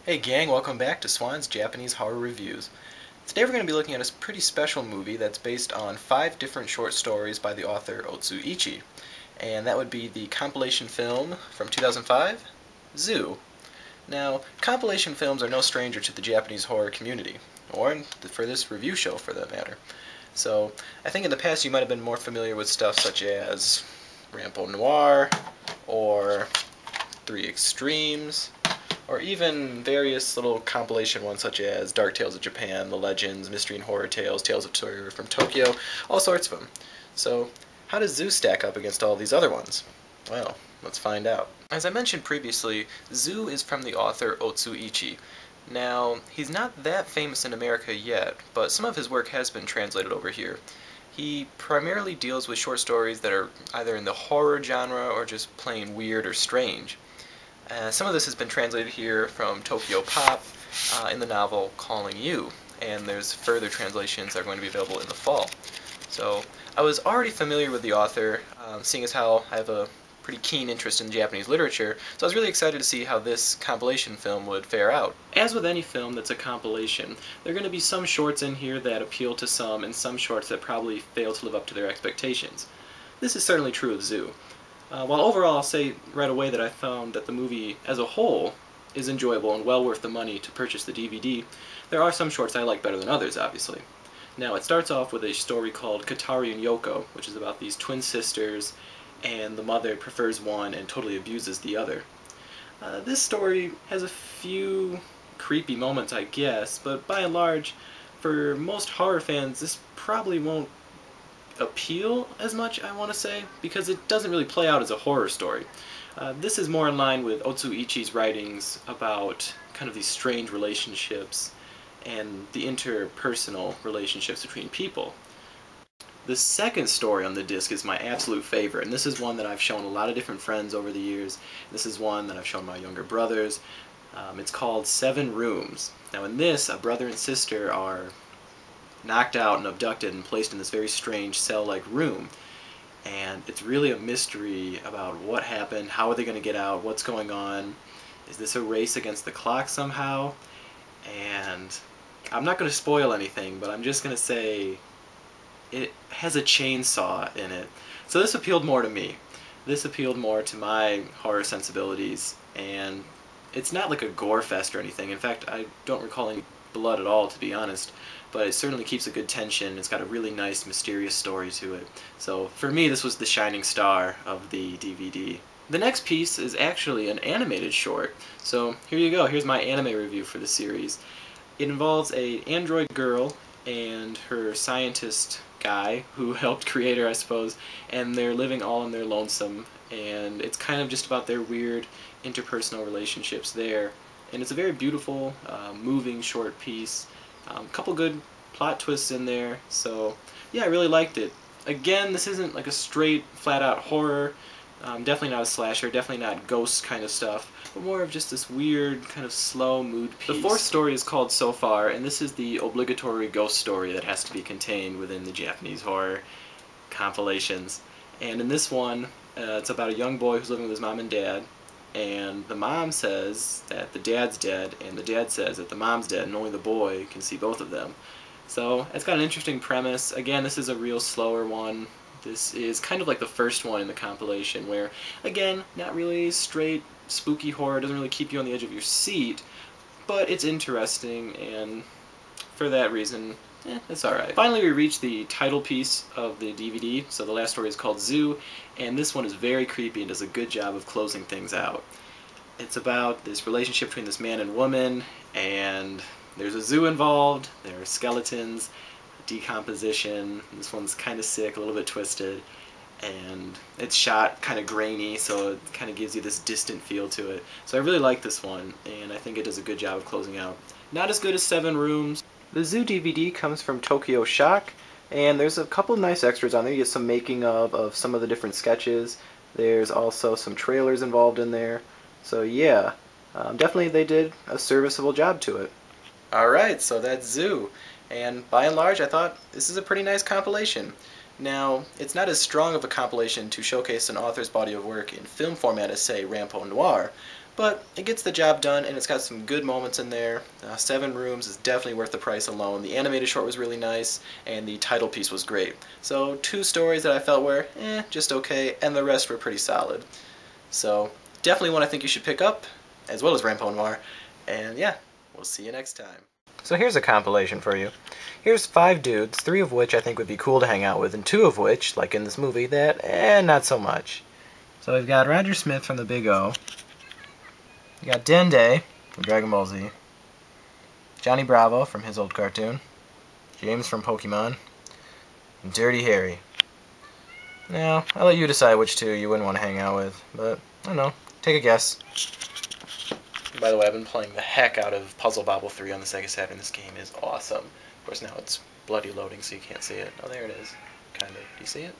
Hey gang, welcome back to Swan's Japanese Horror Reviews. Today we're going to be looking at a pretty special movie that's based on 5 different short stories by the author Otsu Ichi. And that would be the compilation film from 2005, Zoo. Now, compilation films are no stranger to the Japanese horror community, or for this review show for that matter. So, I think in the past you might have been more familiar with stuff such as Rampo Noir, or Three Extremes, or even various little compilation ones such as Dark Tales of Japan, The Legends, Mystery and Horror Tales, Tales of Terror from Tokyo, all sorts of them. So, how does Zoo stack up against all these other ones? Well, let's find out. As I mentioned previously, Zoo is from the author Otsu Ichi. Now, he's not that famous in America yet, but some of his work has been translated over here. He primarily deals with short stories that are either in the horror genre or just plain weird or strange. Some of this has been translated here from Tokyo Pop in the novel Calling You, and there's further translations that are going to be available in the fall. So I was already familiar with the author, seeing as how I have a pretty keen interest in Japanese literature, so I was really excited to see how this compilation film would fare out. As with any film that's a compilation, there are going to be some shorts in here that appeal to some, and some shorts that probably fail to live up to their expectations. This is certainly true of Zoo. While overall I'll say right away that I found that the movie as a whole is enjoyable and well worth the money to purchase the DVD, there are some shorts I like better than others, obviously. Now, it starts off with a story called Kazari and Yoko, which is about these twin sisters, and the mother prefers one and totally abuses the other. This story has a few creepy moments, I guess, but by and large, for most horror fans, this probably won't appeal as much, I want to say, because it doesn't really play out as a horror story. This is more in line with Otsu Ichi's writings about kind of these strange relationships and the interpersonal relationships between people. The second story on the disc is my absolute favorite, and this is one that I've shown a lot of different friends over the years. This is one that I've shown my younger brothers. It's called 7 Rooms. Now in this, a brother and sister are knocked out and abducted and placed in this very strange cell-like room, and it's really a mystery about what happened, how are they going to get out, what's going on, is this a race against the clock somehow? And I'm not going to spoil anything, but I'm just going to say it has a chainsaw in it. So this appealed more to me. This appealed more to my horror sensibilities, and it's not like a gore fest or anything. In fact, I don't recall any blood at all, to be honest, but it certainly keeps a good tension. It's got a really nice, mysterious story to it. So for me, this was the shining star of the DVD. The next piece is actually an animated short. So here you go. Here's my anime review for the series. It involves an android girl and her scientist guy who helped create her, I suppose, and they're living all in their lonesome, and it's kind of just about their weird interpersonal relationships there. And it's a very beautiful, moving short piece. A couple good plot twists in there, so yeah, I really liked it. Again, this isn't like a straight, flat-out horror. Definitely not a slasher, definitely not ghost kind of stuff, but more of just this weird, kind of slow mood piece. The fourth story is called So Far, and this is the obligatory ghost story that has to be contained within the Japanese horror compilations. And in this one, it's about a young boy who's living with his mom and dad, and the mom says that the dad's dead, and the dad says that the mom's dead, and only the boy can see both of them. So it's got an interesting premise. Again, this is a real slower one. This is kind of like the first one in the compilation, where, again, not really straight spooky horror, doesn't really keep you on the edge of your seat, but it's interesting, and for that reason, it's alright. Finally, we reach the title piece of the DVD, so the last story is called Zoo, and this one is very creepy and does a good job of closing things out. It's about this relationship between this man and woman, and there's a zoo involved, there are skeletons, decomposition. This one's kind of sick, a little bit twisted, and it's shot kind of grainy, so it kind of gives you this distant feel to it. So I really like this one, and I think it does a good job of closing out. Not as good as 7 Rooms. The Zoo DVD comes from Tokyo Shock, and there's a couple of nice extras on there. You get some making of some of the different sketches. There's also some trailers involved in there. So yeah, definitely they did a serviceable job to it. Alright, so that's Zoo. And by and large, I thought this is a pretty nice compilation. Now, it's not as strong of a compilation to showcase an author's body of work in film format as, say, Rampo Noir, but it gets the job done, and it's got some good moments in there. 7 Rooms is definitely worth the price alone. The animated short was really nice, and the title piece was great. So 2 stories that I felt were, just okay, and the rest were pretty solid. So definitely one I think you should pick up, as well as Rampo Noir, and yeah, we'll see you next time. So here's a compilation for you. Here's 5 dudes, 3 of which I think would be cool to hang out with, and 2 of which, like in this movie, that, not so much. So we've got Roger Smith from the Big O. You got Dende from Dragon Ball Z. Johnny Bravo from his old cartoon. James from Pokemon. And Dirty Harry. Now, I'll let you decide which 2 you wouldn't want to hang out with, but, I don't know, take a guess. By the way, I've been playing the heck out of Puzzle Bobble 3 on the Sega Saturn. This game is awesome. Of course, now it's bloody loading, so you can't see it. Oh, there it is. Kind of. Do you see it?